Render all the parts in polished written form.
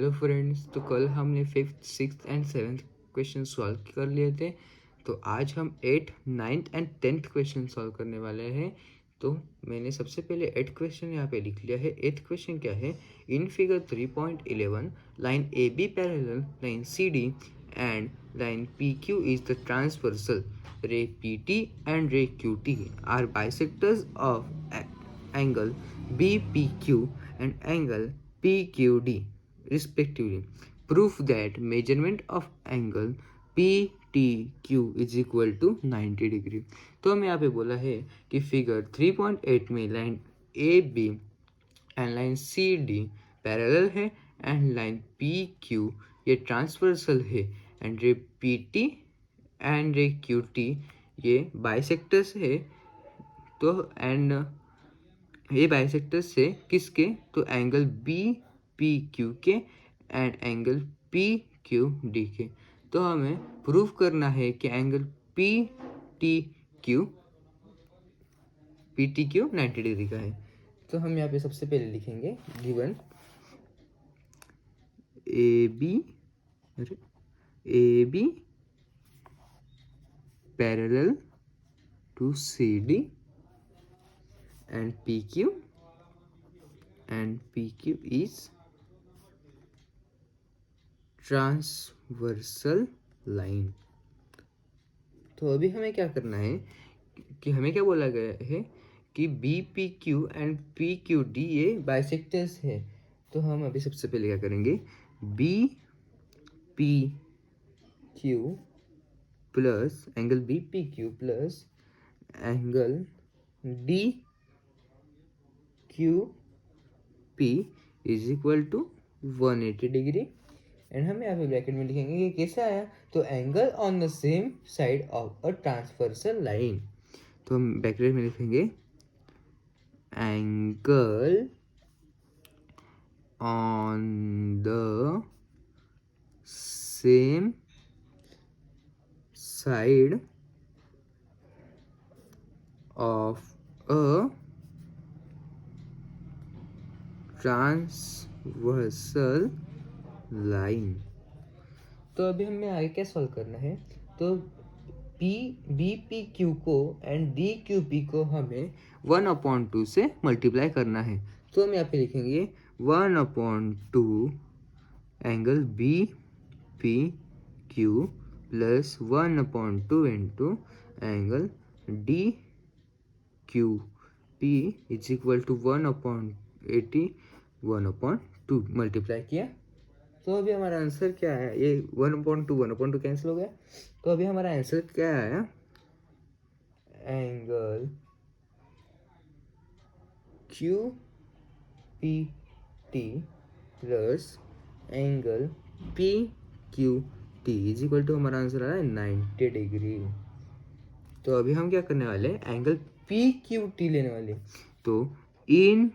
Hello friends, तो कल हमने 5th 6th and 7th question solve कर लिए थे। तो आज हम 8th 9th and 10th question solve करने वाले हैं। तो मैंने सबसे पहले 8th क्वेश्चन यहाँ पे लिख लिया है। 8th क्वेश्चन क्या है? In figure 3.11 line A B parallel line C D and line P Q is the transversal ray P T and ray Q T are bisectors of angle B P Q and angle P Q D respectively. Proof that measurement of angle PTQ is equal to 90 degree. तो हमें यहाँ पे बोला है कि figure 3.8 में line A B and line C D parallel है and line P Q ये ट्रांसवर्सल है and ray P T and ray Q T ये बाइसेक्टर्स है। तो एंड ये बाइसेक्टर्स से किसके? तो एंगल बी पी क्यू के and angle P Q D के। तो हमें प्रूफ करना है कि angle P T Q 90 degree का है। तो हम यहाँ पे सबसे पहले लिखेंगे given A B parallel to C D and P Q is transversal line. तो अभी हमें क्या करना है कि हमें क्या बोला गया है कि B P Q and P Q D ये बाइसेक्टर्स है। तो हम अभी सबसे पहले क्या करेंगे? B P Q plus angle B P Q plus angle D Q P is equal to 180 degree. And हम यहाँ पे ब्रैकेट में लिखेंगे ये कैसे आया? तो angle on the same side of a transversal line. तो हम ब्रैकेट में लिखेंगे angle on the same side of a transversal line. तो अभी हमें आगे क्या सॉल्व करना है? तो बी पी क्यू को एंड डी क्यू पी को हमें 1/2 से मल्टीप्लाई करना है। तो हम यहाँ पे लिखेंगे 1/2 angle B P Q plus 1/2 into angle D Q P is equal to 1/80 1/2 multiply किया। तो अभी हमारा आंसर क्या है? ये 1/2 कैंसिल हो गया। तो अभी हमारा आंसर क्या आया? Angle Q P T plus angle P Q T is equal to हमारा आंसर आया 90 डिग्री। तो अभी हम क्या करने वाले? एंगल पी क्यू टी लेने वाले। तो in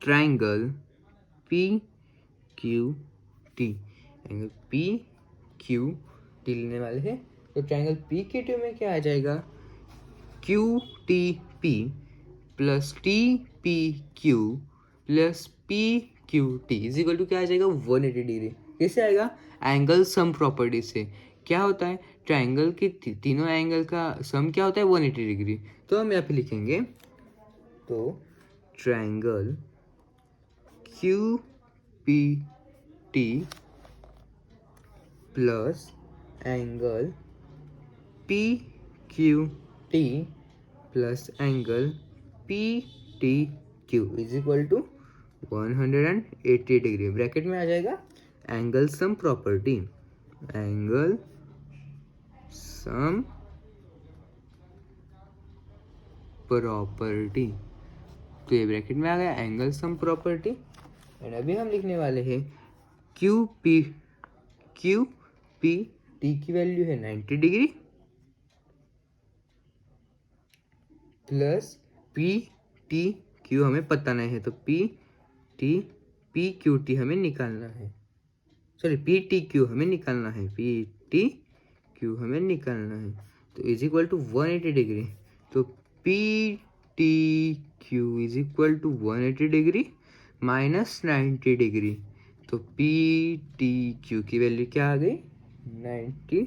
triangle P Q T angle P Q T लेने वाले हैं। तो ट्राइंगल पी क्यू टी में क्या आ जाएगा? Q T P plus T P Q plus P Q T is equal to क्या आ जाएगा? 180 डिग्री। कैसे आएगा? एंगल सम प्रॉपर्टी से क्या होता है? ट्राइंगल की तीनों एंगल का सम क्या होता है? 180 डिग्री। तो हम यहाँ पे लिखेंगे तो triangle Q P T plus angle P Q T plus angle P T Q is equal to 180 degree. Bracket में आ जाएगा angle sum property. Angle sum property. तो ये ब्रैकेट में आ गया एंगल सम प्रॉपर्टी। एंड अभी हम लिखने वाले हैं क्यू पी टी की वैल्यू है 90 degree plus P T Q हमें पता नहीं है। तो पी क्यू टी हमें निकालना है। सॉरी, पी टी क्यू हमें निकालना है। पी टी क्यू हमें निकालना है। तो इज इक्वल टू 180 डिग्री। तो P T Q is equal to 180 degree minus 90 degree. तो पी टी क्यू की वैल्यू क्या आ गई 90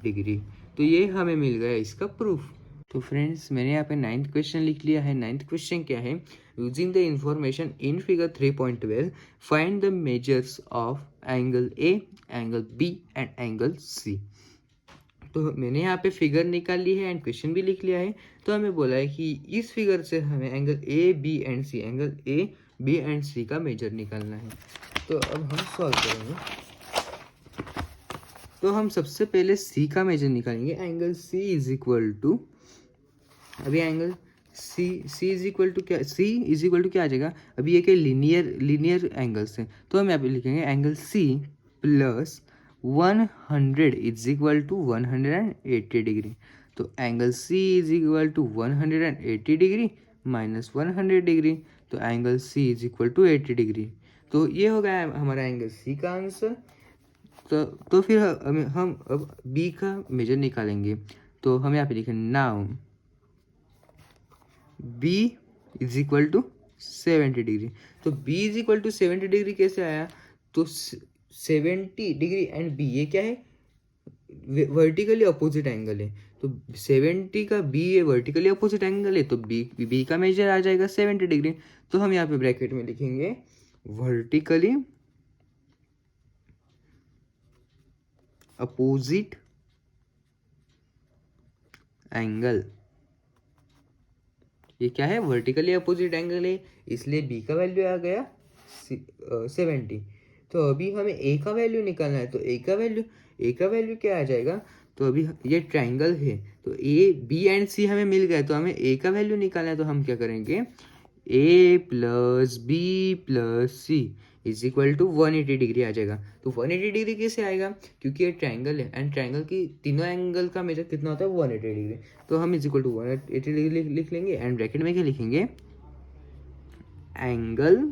डिग्री। तो ये हमें मिल गया इसका प्रूफ। तो फ्रेंड्स मैंने यहाँ पे 9th क्वेश्चन लिख लिया है। 9th क्वेश्चन क्या है, using the information in figure 3.12 find the measures of angle A, angle B and angle C. तो मैंने यहाँ पे फिगर निकाल ली है एंड क्वेश्चन भी लिख लिया है। तो हमें बोला है कि इस फिगर से हमें angle A B and C, angle A B and C का मेजर निकालना है। तो अब हम सॉल्व करेंगे। तो हम सबसे पहले सी का मेजर निकालेंगे। Angle C is equal to, अभी angle C is equal to क्या, सी इज इक्वल टू क्या आ जाएगा, अभी ये क्या लीनियर एंगल्स हैं। तो हम यहाँ पे लिखेंगे angle C plus 100 is equal to 180 degree. तो angle C is equal to 180 degree minus 100 degree. तो angle C is equal to 80 degree. तो ये हो गया हमारा एंगल सी का आंसर। तो फिर हम अब बी का मेजर निकालेंगे। तो हम यहाँ पे लिखेंगे now B is equal to 70 degree. तो B is equal to 70 degree कैसे आया, तो 70 डिग्री एंड B ये क्या है, वर्टिकली अपोजिट एंगल है। तो 70 का B ये वर्टिकली अपोजिट एंगल है, तो B का मेजर आ जाएगा 70 डिग्री। तो हम यहाँ पे ब्रैकेट में लिखेंगे वर्टिकली अपोजिट एंगल। ये क्या है, वर्टिकली अपोजिट एंगल है, इसलिए बी का वैल्यू आ गया 70। तो अभी हमें ए का वैल्यू निकालना है। तो ए का वैल्यू क्या आ जाएगा, तो अभी ये ट्राइंगल है, तो ए बी एंड सी हमें मिल गया, तो हमें ए का वैल्यू निकालना है। तो हम क्या करेंगे, A plus B plus C is equal to 180 degree आ जाएगा। तो 180 डिग्री कैसे आएगा, क्योंकि ये ट्राइंगल है एंड ट्राइंगल की तीनों एंगल का मेजर कितना होता है 180 डिग्री। तो हम इज इक्वल टू 180 डिग्री लिख लेंगे एंड ब्रैकेट में क्या लिखेंगे, एंगल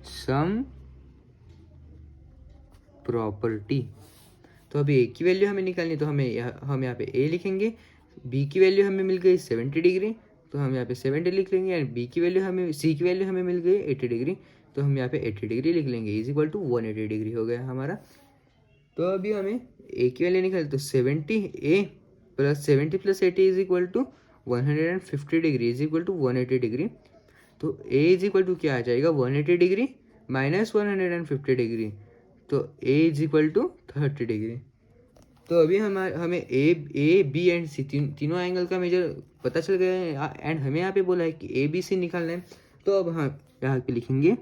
सम प्रॉपर्टी। तो अभी ए की वैल्यू हमें निकालनी है, तो हम यहाँ पे ए लिखेंगे। बी की वैल्यू हमें मिल गई 70 डिग्री, तो हम यहाँ पे 70 लिख लेंगे एंड बी की वैल्यू हमें, सी की वैल्यू हमें मिल गई 80 डिग्री, तो हम यहाँ पे 80 डिग्री लिख लेंगे इज इक्वल टू 180 डिग्री हो गया हमारा। तो अभी हमें ए की वैल्यू निकाल, तो 70 A plus 70 plus 80 is equal to 150 degree is equal to 180 degree. तो ए इज इक्वल टू क्या आ जाएगा, 180 डिग्री माइनस 150 डिग्री, तो A is equal to 30 degree. तो अभी हमें ए बी एंड सी तीनों एंगल का मेजर पता चल गया है एंड हमें यहाँ पे बोला है कि ए बी सी निकालना है। तो अब हम यहाँ पे लिखेंगे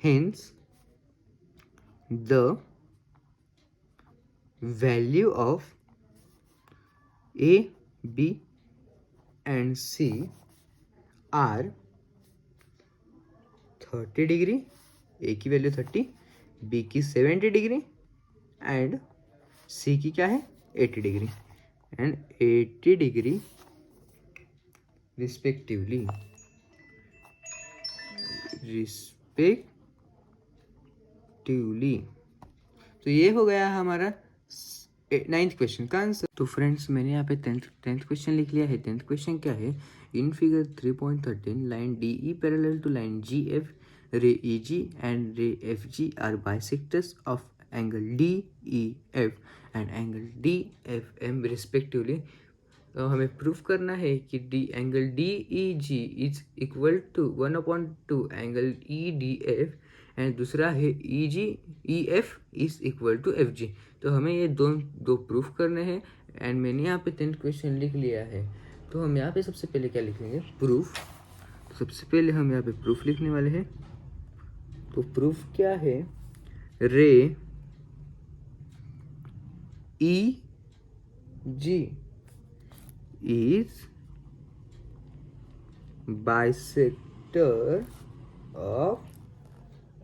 hence the value of A B and C are 30 degree, A की वैल्यू 30, बी की 70 डिग्री एंड सी की क्या है 80 डिग्री एंड 80 डिग्री रिस्पेक्टिवली। तो ये हो गया हमारा 9th क्वेश्चन का आंसर। तो फ्रेंड्स मैंने यहाँ पे 10th क्वेश्चन लिख लिया है। 10th क्वेश्चन क्या है, in figure 3.13 line D E parallel to line G F, ray E G and ray F G are bisectors of angle D E F and angle D F M respectively. तो हमें proof करना है कि angle D E G is equal to 1/2 angle E D F and दूसरा है E G E F is equal to F G. तो हमें ये दो प्रूफ करने हैं एंड मैंने यहाँ पे 10th क्वेश्चन लिख लिया है। तो हम यहाँ पे सबसे पहले क्या लिखेंगे, प्रूफ। तो सबसे पहले हम यहाँ पे प्रूफ लिखने वाले हैं। तो प्रूफ क्या है, रे E ji is bisector of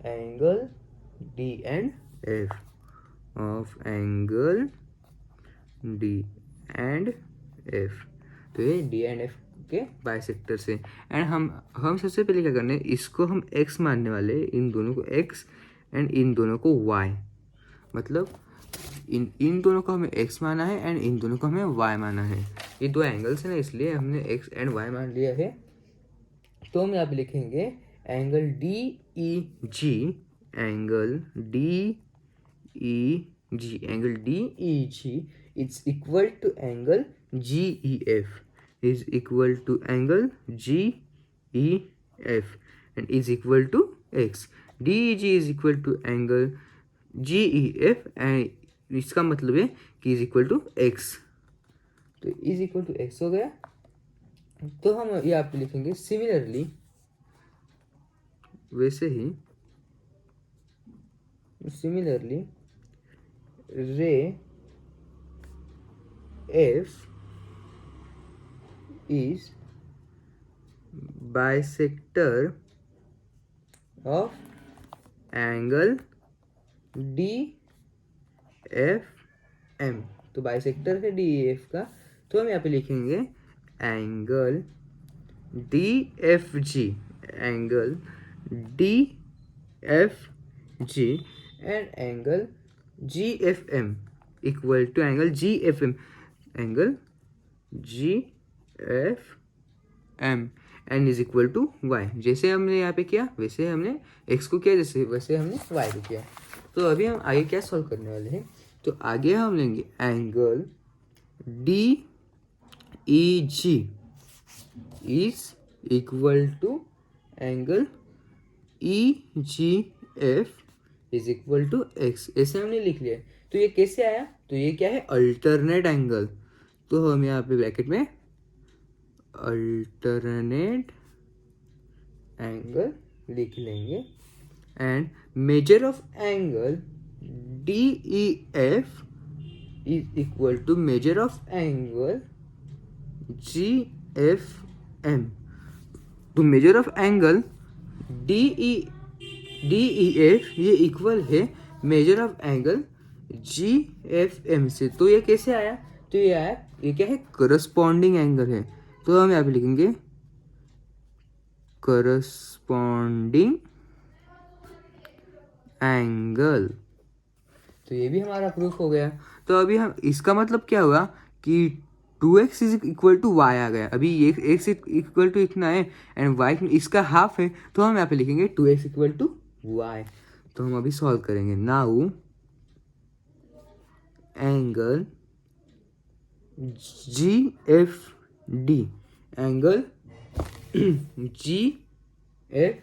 angle D and F, of angle D and F। तो ये D and F के बाइसेक्टर से एंड हम सबसे पहले क्या करने, इसको हम x मानने वाले, इन दोनों को x एंड इन दोनों को y, मतलब इन दोनों को हमें x माना है एंड इन दोनों को हमें y माना है। ये दो एंगल्स हैं ना, इसलिए हमने x एंड y मान लिया है। तो हम यहाँ पे लिखेंगे angle D E G angle D E G, angle D E G is equal to angle G E F, is equal to angle G E F and is equal to x. D E G is equal to angle G E F and इसका मतलब है कि is equal to x. तो is equal to x हो गया। तो हम यहाँ पे लिखेंगे सिमिलरली, वैसे ही सिमिलरली रे F is bisector of angle D F M. तो बाइसेक्टर है डी एफ का, तो हम यहाँ पे लिखेंगे angle D F G, angle D F G and angle G F M equal to angle G F M, angle G F M and is equal to y. जैसे हमने यहाँ पे किया वैसे हमने एक्स को किया, जैसे वैसे हमने वाई को किया। तो अभी हम आगे क्या सॉल्व करने वाले हैं, तो आगे हम लेंगे angle D E G is equal to angle E G F is equal to x. ऐसे हमने लिख लिया। तो ये कैसे आया, तो ये क्या है, अल्टरनेट एंगल। तो हम यहाँ पे ब्रैकेट में अल्टरनेट एंगल लिख लेंगे and measure of angle D E F is equal to measure of angle G F M. तो measure of angle D E F ये इक्वल है measure of angle G F M से। तो ये कैसे आया, तो ये आया, ये क्या है, करस्पॉन्डिंग एंगल है। तो हम यहाँ पे लिखेंगे करस्पॉन्डिंग एंगल। तो ये भी हमारा प्रूफ हो गया। तो अभी हम इसका मतलब क्या हुआ कि 2x is equal to Y आ गया। अभी ये x इक्वल टू इतना है एंड y इसका हाफ है, तो हम यहाँ पे लिखेंगे 2x इक्वल टू वाई। तो हम अभी सॉल्व करेंगे। Now angle G F D, angle G F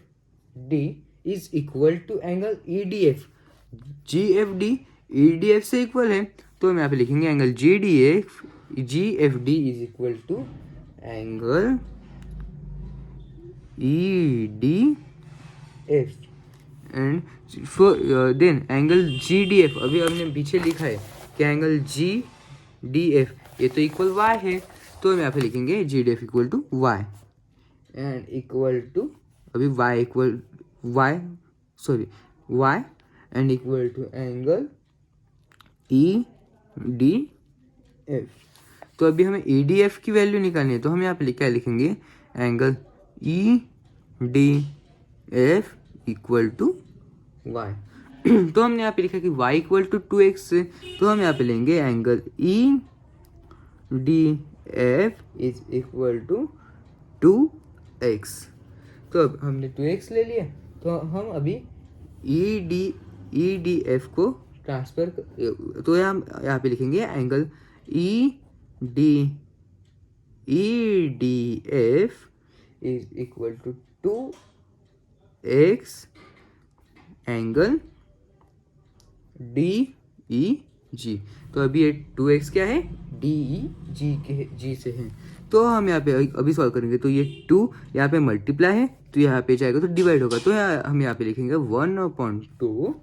D is equal to angle E D F. G F D E D F से इक्वल है, तो हम यहाँ पे लिखेंगे angle G F D is equal to angle E D F and then angle G D F. अभी हमने पीछे लिखा है कि एंगल जी डी एफ ये तो इक्वल वाई है, तो हम यहाँ पे लिखेंगे G D F equal to Y and equal to अभी Y equal Y and equal to angle E D F. तो अभी हमें ई डी एफ की वैल्यू निकालनी है, तो हम यहाँ पे क्या लिखेंगे, angle E D F equal to Y. तो हमने यहाँ पे लिखा कि y इक्वल टू 2x से, तो हम यहाँ पे लेंगे angle E D F is equal to 2x। तो अब हमने 2x ले लिया, तो हम अभी ई डी एफ को ट्रांसफर, तो यहाँ पे लिखेंगे angle E D F is equal to 2x angle D E G. तो अभी ये 2x क्या है, डी ई जी के जी से है। तो हम यहाँ पे अभी सॉल्व करेंगे। तो ये 2 यहाँ पे मल्टीप्लाई है, तो यहाँ पे जाएगा तो डिवाइड होगा। तो हम यहाँ पे लिखेंगे 1/2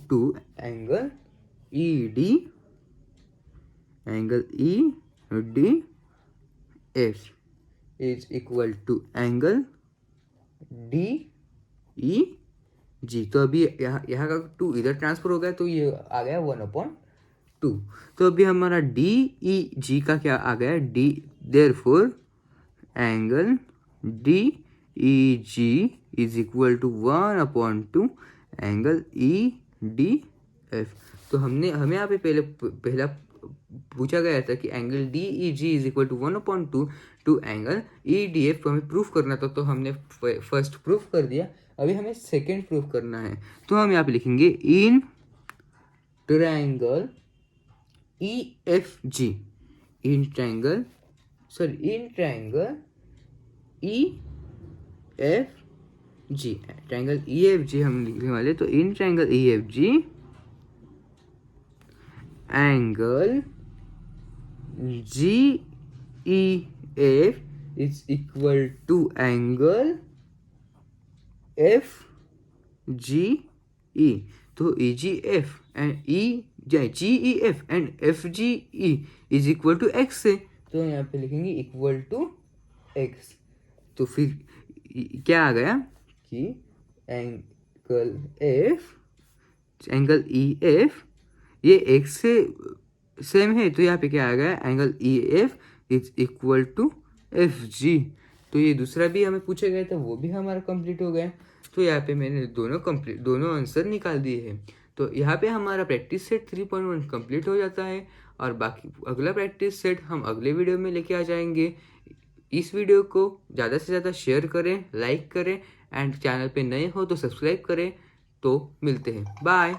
to angle E D F is equal to angle D E G. तो अभी यहाँ का 2 इधर ट्रांसफर हो गया, तो ये आ गया 1/2। तो अभी हमारा डी ई जी का क्या आ गया, D, therefore angle D E G is equal to 1/2 angle E D F. तो हमें यहाँ पे पहला पूछा गया था कि angle D E G is equal to 1/2 to angle E D F, हमें प्रूफ करना था। तो हमने फर्स्ट प्रूफ कर दिया। अभी हमें सेकेंड प्रूफ करना है, तो हम यहाँ पे लिखेंगे in triangle EFG, in triangle EFG, triangle EFG हम लिखने वाले, तो in triangle EFG angle GEF is equal to angle FGE. तो EGF and GEF and FGE is equal to X है, तो यहाँ पे लिखेंगे इक्वल टू X। तो फिर क्या आ गया कि एंगल EF ये X से सेम है, तो यहाँ पे क्या आ गया, angle EF is equal to FG। तो ये दूसरा भी हमें पूछा गया था, वो भी हमारा कंप्लीट हो गया। तो यहाँ पे मैंने दोनों आंसर निकाल दिए हैं। तो यहाँ पे हमारा प्रैक्टिस सेट 3.1 कंप्लीट हो जाता है, और बाकी अगला प्रैक्टिस सेट हम अगले वीडियो में लेके आ जाएंगे। इस वीडियो को ज़्यादा से ज़्यादा शेयर करें, लाइक करें, एंड चैनल पे नए हो तो सब्सक्राइब करें। तो मिलते हैं, बाय।